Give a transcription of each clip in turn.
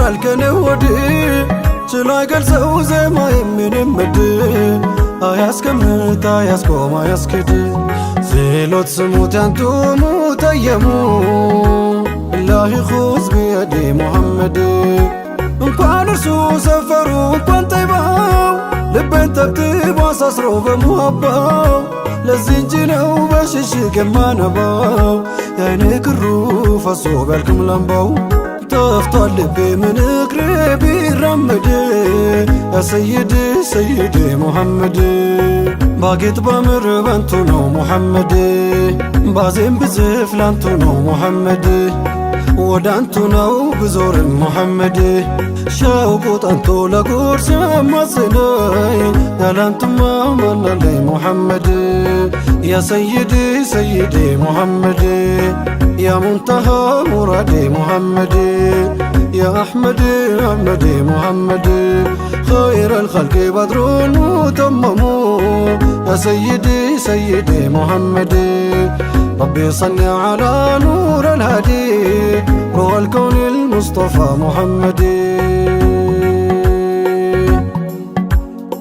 ያምራል ከነወድ ችላይ ገልጸው ዜማ የሚንምድ አያስቀምጥ አያስቆም አያስክድ ዜሎት ስሙት ያንቱ ሙተየሙ ኢላሂ ኹዝ ቢየዲ ሙሐመድ እንኳን እርሱ ሰፈሩ እንኳን ጠይባው ልቤን ተብትቦ አሳስሮ በሙሀባው ለዚህ እንጂ ነው በሽሽግ የማነባው የአይኔ ክሩ ፈሶ ቢያልቅም ላምባው ጠፍቷል ልቤ ምን እግሬ ቢራመድ ያ ሰይድ ሰይድ ሙሐመድ ባጌጥ ባምር በንቱ ነው ሙሐመድ ባዜም ብዝፍ ላንቱ ነው ሙሐመድ ወዳንቱ ነው ብዞርም ሙሐመድ ሸውቁ ጠንቶ ለጉርስ ማዘነይ ያላንቱማ ማናለይ ሙሐመድ ያ ሰይድ ሰይድ ሙሐመድ ያ ሙንተሃ ሙራዴ ሙሐመድ ያ አሕመድ አሕመድ ሙሐመድ خير الخلق بدر متمم يا سيدي سيدي محمد ربي صل على نور الهادي روح الكون المصطفى محمد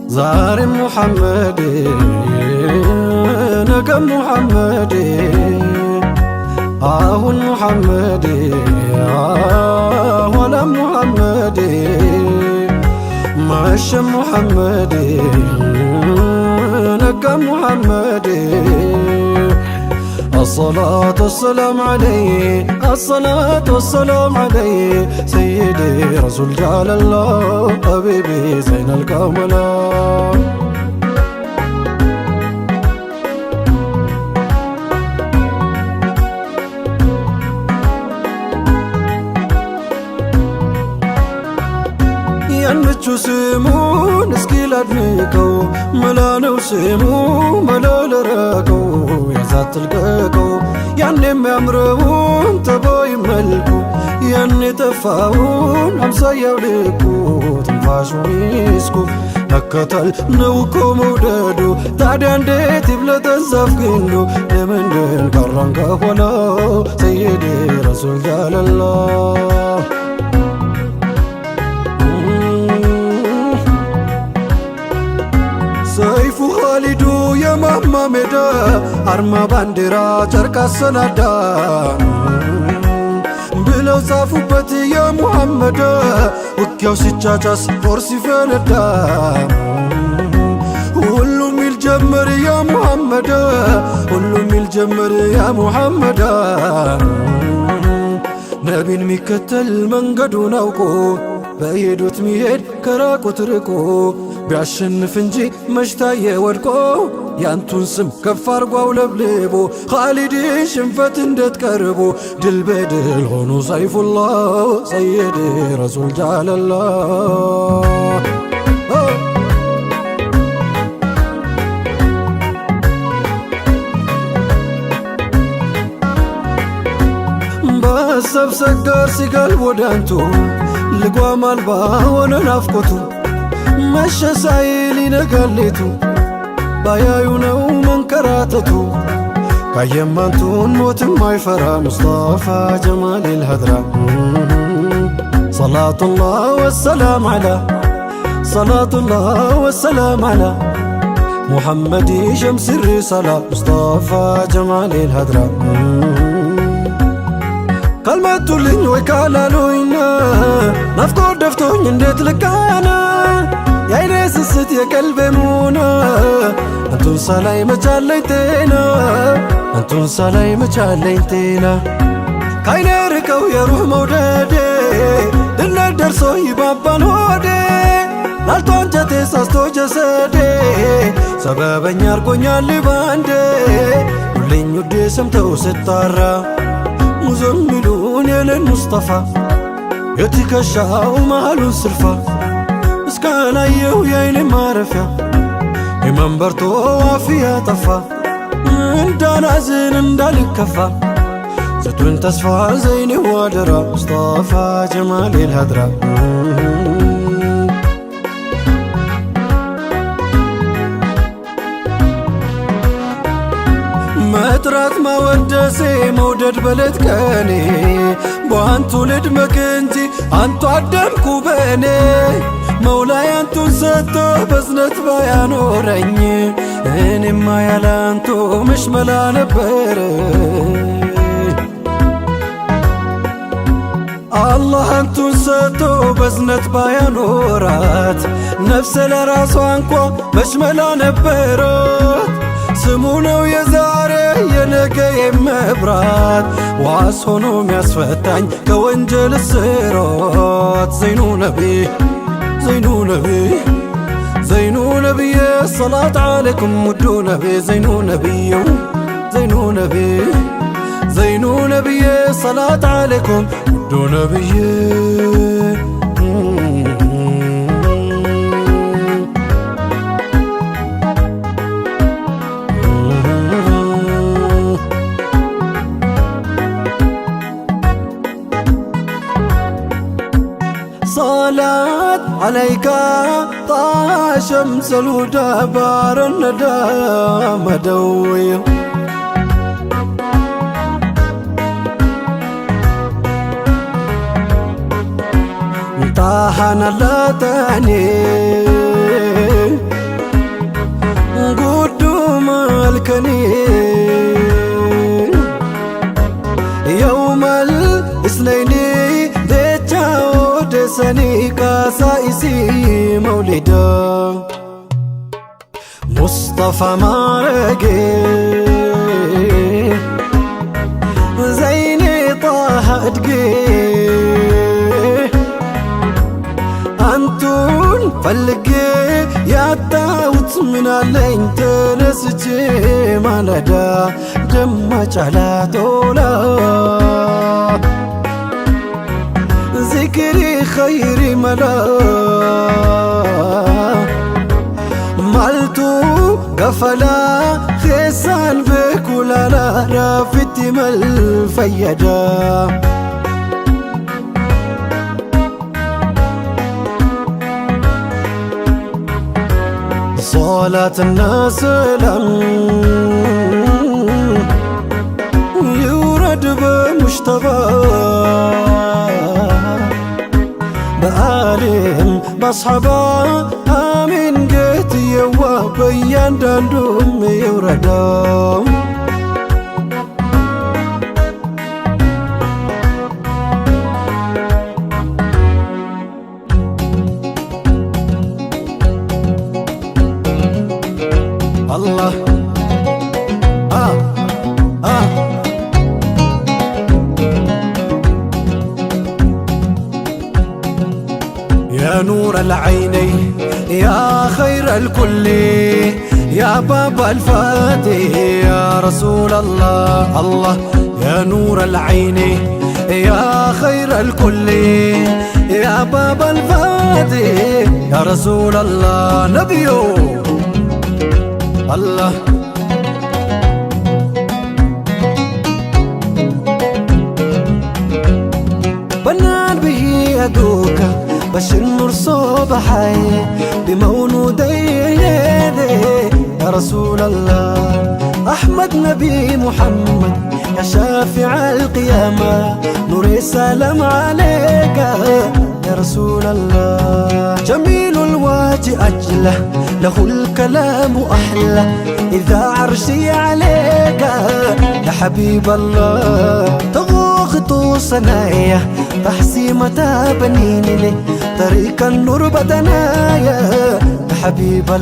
زار محمد نقم محمد አሁን ሙሐመድ ወላ ሙሐመድ መሸ ሙሐመድ ነጋ ሙሐመድ الصلاة والسلام عليه الصلاة والسلام عليه سيدي رسول جعل الله حبيبي زين الكاملات ያንቹ ስሙን እስኪ ላድንቀው መላነው ስሙ መላለረቀው ያዛት ልቀቀው ያን የሚያምረውን ተባይ መልኩ ያን የጠፋውን አምሳያው ልኩ ትንፋሹ ሚስኩ መከተል ነው እኮ መውደዱ ታዲያ እንዴት ይብለጠዛፍ ግንዱ ለምንድን ቀረን ከኋላው ሰይዴ ረሱል ጃለላህ ሰይፉ ኻሊዱ የማማ ሜዳ አርማ ባንዲራ ጨርቅ አሰናዳ ብለው ጻፉበት የሙሐመድ ውጊያው ሲጫጫስ ጦር ሲፈነዳ ሁሉም ይል ጀመር ያ ሙሐመድ ሁሉም ይል ጀመር ያ ሙሐመድ ነቢን ሚከተል መንገዱን አውቆ በሄዱት ሚሄድ ከራቁት ርቆ ቢያሸንፍ እንጂ መሽታየ ወድቆ ያንቱን ስም ከፍ አርጓው ለብልቦ ኻሊድን ሽንፈት እንዴት ቀርቦ ድል በድል ሆኑ ሰይፉላህ ሰይድ ረሱል ጃለላህ በሀሳብ ሰጋር ሲጋልብ ወዳንቱ ልጓም አልባ ሆነ ናፍቆቱ መሸ ሳይል ይነጋሌቱ ባያዩ ነው መንከራተቱ ካየማንቱን ሞትም አይፈራ ሙስጠፋ ጀማል ልሀድራ ሰላቱላህ ወሰላም ዓላ ሰላቱላህ ወሰላም ዓላ ሙሐመድ ሸምስ ሪሳላ ሙስጠፋ ጀማል ልሀድራ ካልመቱልኝ ወይ ካላሉኝ ናፍቆት ደፍቶኝ እንዴት ልቃና የአይኔ ስስት የቀልቤ ሙና አንቱን ሳላይ መቻለኝ ጤና አንቱን ሳላይ መቻለኝ ጤና ካይኔ ርቀው የሩህ መውደዴ ድነት ደርሶ ይባባል ሆዴ ላልቶ አንጀቴ ሳስቶ ጀሰዴ ሰበበኛ አርጎኛል ባንዴ ሁልኝ ውዴ ሰምተው ስጣራ ሙዘሚሉን የለን ሙስጠፋ የትከሻው መሃሉን ስርፋ እስካላየው የአይኔ ማረፊያ የመንበርቶ ዋፊያ ጠፋ እንዳላዝን እንዳልከፋ ስቱን ተስፋ ዘይኔ ዋደራ ሙስጠፋ ጀማል ልሀድራ ፍጥረት ማወደሴ መውደድ በለት ቀኔ በአንቱ ልድመቅ እንጂ አንቱ አደምኩ በእኔ መውላይ አንቱን ሰጥቶ በዝነት ባያኖረኝ እኔማ ያላንቱ ምሽመላ ነበር። አላህ አንቱን ሰጥቶ በዝነት ባያኖራት ነፍሴ ለራሷ እንኳ መሽመላ ነበራት። ስሙ ነው የዛሬ የነገ የመብራት ዋስ ሆኖ ሚያስፈታኝ ከወንጀል እስራት ዘይኑ ነቢ ዘይኑ ነቢ ዘይኑ ነቢየ ሰላት ዓለይኩም ውዱ ነቢ ዘይኑ ነቢዩ ዘይኑ ነቢ ዘይኑ ነቢየ ሰላት ዓለይኩም ውዱ ነቢየ صلاة عليك طه شمس الهدى بار الندى مدوي طاحنا لا تاني قدوم الكني يوم الاثنين سني كاسائسي مولدا مصطفى مارقي زيني طه ادقي انتون فلقي يا داوت من اللين تنسجي مالدا دمج على طولا ذكري خيري ملا مالتو قفلا خيسان بكولا لا رافتي مال فيدا صلاة الناس لم يورد بمشتبه بآلهم بصحبا آمين قيت يوا بيان داندوم يوردام الله يا نور العينين يا خير الكل يا باب الفاتح يا رسول الله الله يا نور العينين يا خير الكل يا باب الفاتح يا رسول الله نبيو الله بنان به يدوك بش النور صبحي بمولودي يا رسول الله أحمد نبي محمد يا شافع القيامة نور السلام عليك يا رسول الله جميل الوجه أجله له الكلام أحلى إذا عرشي عليك يا حبيب الله تغوغ صنايا تحسيمة بنين لي طريق النور بدنايا يا حبيب الله.